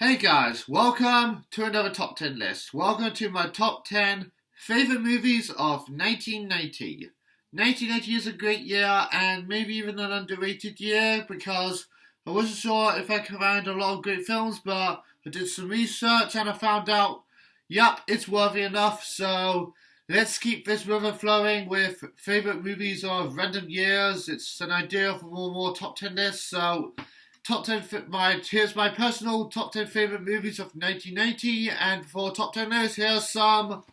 Hey guys, welcome to another top 10 list. Welcome to my top 10 favourite movies of 1990. 1990 is a great year and maybe even an underrated year because I wasn't sure if I could find a lot of great films, but I did some research and I found out, yep, it's worthy enough. So let's keep this river flowing with favourite movies of random years. It's an idea for more top 10 lists, so top 10 here's my personal top 10 favourite movies of 1990, and for top 10 lists, here's some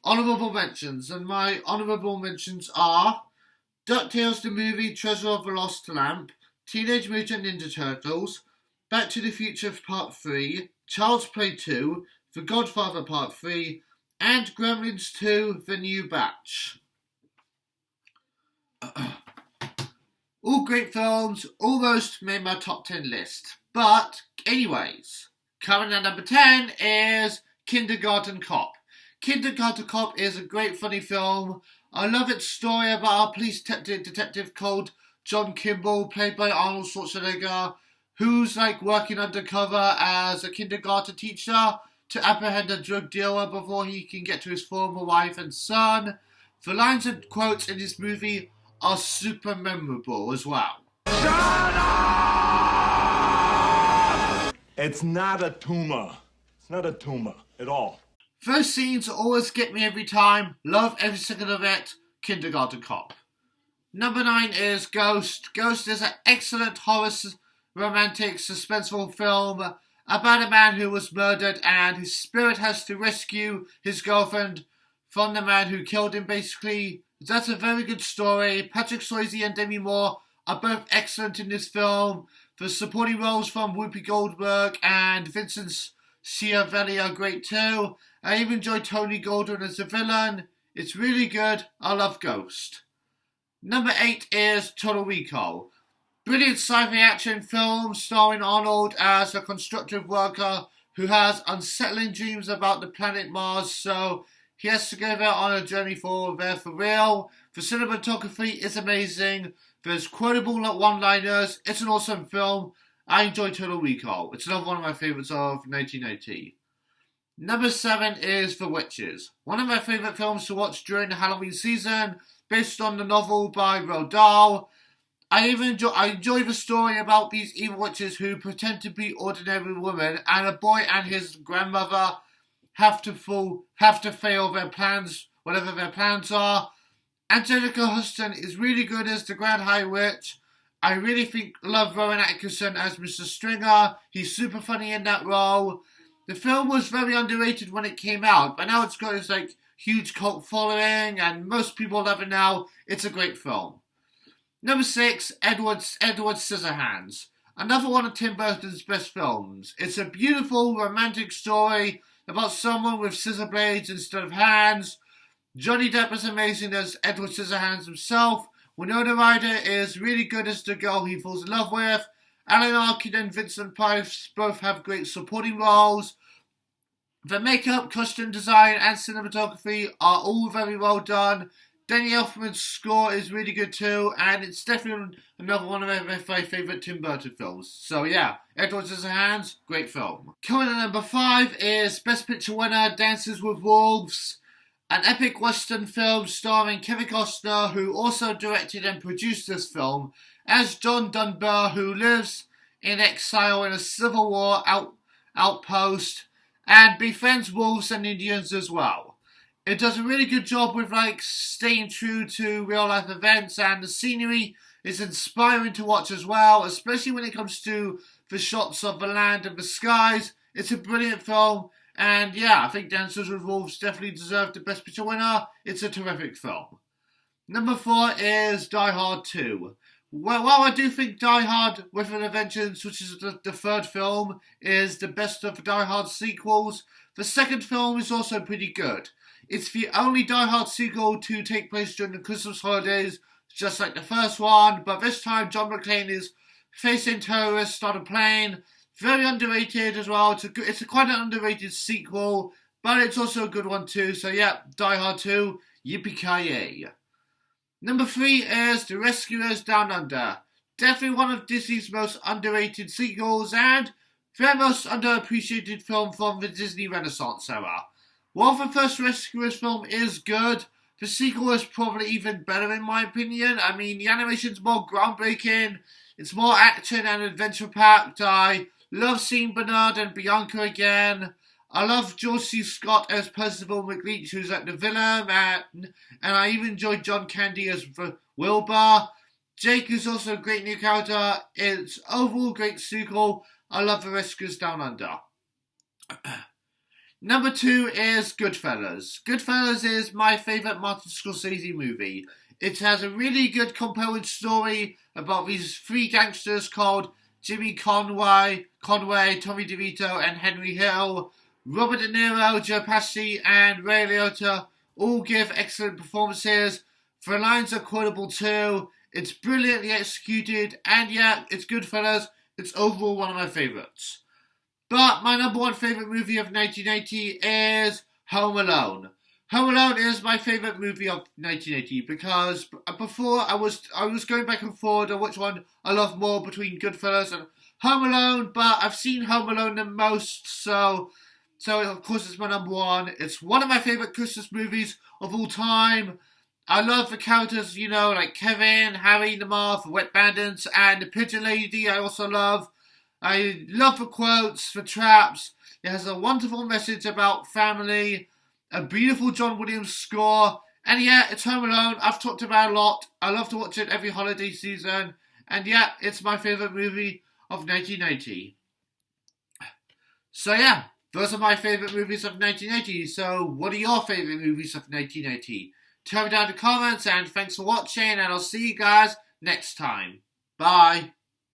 honourable mentions, and my honourable mentions are DuckTales the Movie, Treasure of the Lost Lamp, Teenage Mutant Ninja Turtles, Back to the Future Part 3, Child's Play 2, The Godfather Part 3, and Gremlins 2, The New Batch. All great films, almost made my top 10 list. But, anyways, coming at number 10 is Kindergarten COP. Kindergarten COP is a great funny film. I love its story about a police detective called John Kimball, played by Arnold Schwarzenegger, who's working undercover as a kindergarten teacher to apprehend a drug dealer before he can get to his former wife and son. The lines and quotes in this movie are super memorable as well. Shut up! It's not a tumor. It's not a tumor at all. Those scenes always get me every time. Love every second of it. Kindergarten Cop. Number 9 is Ghost. Ghost is an excellent horror romantic suspenseful film about a man who was murdered and his spirit has to rescue his girlfriend from the man who killed him, basically. That's a very good story. Patrick Swayze and Demi Moore are both excellent in this film. The supporting roles from Whoopi Goldberg and Vincent Schiavelli are great too. I even enjoy Tony Goldwyn as the villain. It's really good. I love Ghost. Number 8 is Total Recall. Brilliant sci-fi action film starring Arnold as a constructive worker who has unsettling dreams about the planet Mars, so he has to go there on a journey for real. The cinematography is amazing. There's quotable one-liners. It's an awesome film. I enjoy Total Recall. It's another one of my favourites of 1980. Number 7 is The Witches. One of my favourite films to watch during the Halloween season, based on the novel by Roald Dahl. I enjoy the story about these evil witches who pretend to be ordinary women, and a boy and his grandmother have to fail their plans, whatever their plans are. Angelica Huston is really good as the Grand High Witch. I really love Rowan Atkinson as Mr. Stringer. He's super funny in that role. The film was very underrated when it came out, but now it's got this huge cult following and most people love it now. It's a great film. Number 6, Edward Scissorhands. Another one of Tim Burton's best films. It's a beautiful romantic story about someone with scissor blades instead of hands. Johnny Depp is amazing as Edward Scissorhands himself. Winona Ryder is really good as the girl he falls in love with. Alan Arkin and Vincent Price both have great supporting roles. The makeup, costume design and cinematography are all very well done. Danny Elfman's score is really good too, and it's definitely another one of my favourite Tim Burton films. So yeah, Edward Scissorhands, great film. Coming at number 5 is Best Picture winner Dances with Wolves, an epic western film starring Kevin Costner, who also directed and produced this film, as John Dunbar, who lives in exile in a Civil War outpost and befriends wolves and Indians as well. It does a really good job with staying true to real life events, and the scenery is inspiring to watch as well, especially when it comes to the shots of the land and the skies. It's a brilliant film, and yeah, I think Dances with Wolves definitely deserved the Best Picture winner. It's a terrific film. Number 4 is Die Hard 2. Well, while I do think Die Hard with an Vengeance, which is the third film, is the best of the Die Hard sequels, the second film is also pretty good. It's the only Die Hard sequel to take place during the Christmas holidays, just like the first one, but this time John McClane is facing terrorists on a plane. Very underrated as well. It's quite an underrated sequel, but it's also a good one too. So yeah, Die Hard 2, yippee-ki-yay. Number 3 is The Rescuers Down Under. definitely one of Disney's most underrated sequels and their most underappreciated film from the Disney Renaissance era. While the first Rescuers film is good, the sequel is probably even better in my opinion. I mean, the animation's more groundbreaking, it's more action and adventure packed. I love seeing Bernard and Bianca again. I love George C. Scott as Percival McLeach, who's like the villain, and I even enjoyed John Candy as Wilbur. Jake is also a great new character. It's overall great sequel. I love The Rescuers Down Under. Number 2 is Goodfellas. Goodfellas is my favourite Martin Scorsese movie. It has a really good compelling story about these 3 gangsters called Jimmy Conway, Tommy DeVito and Henry Hill. Robert De Niro, Joe Pesci and Ray Liotta all give excellent performances. The lines are quotable too. It's brilliantly executed, and yeah, it's Goodfellas. It's overall one of my favourites. But my number 1 favourite movie of 1980 is Home Alone. Home Alone is my favourite movie of 1980 because before I was going back and forward on which one I love more between Goodfellas and Home Alone, but I've seen Home Alone the most, so of course it's my number 1. It's one of my favourite Christmas movies of all time. I love the characters, like Kevin, Harry, the Marv, the Wet Bandits, and the Pigeon Lady I also love. I love the quotes, the traps. It has a wonderful message about family, a beautiful John Williams score, and yeah, it's Home Alone. I've talked about it a lot. I love to watch it every holiday season, and yeah, it's my favourite movie of 1980. So yeah, those are my favourite movies of 1980. So what are your favourite movies of 1980? Tell me down in the comments, and thanks for watching, and I'll see you guys next time. Bye.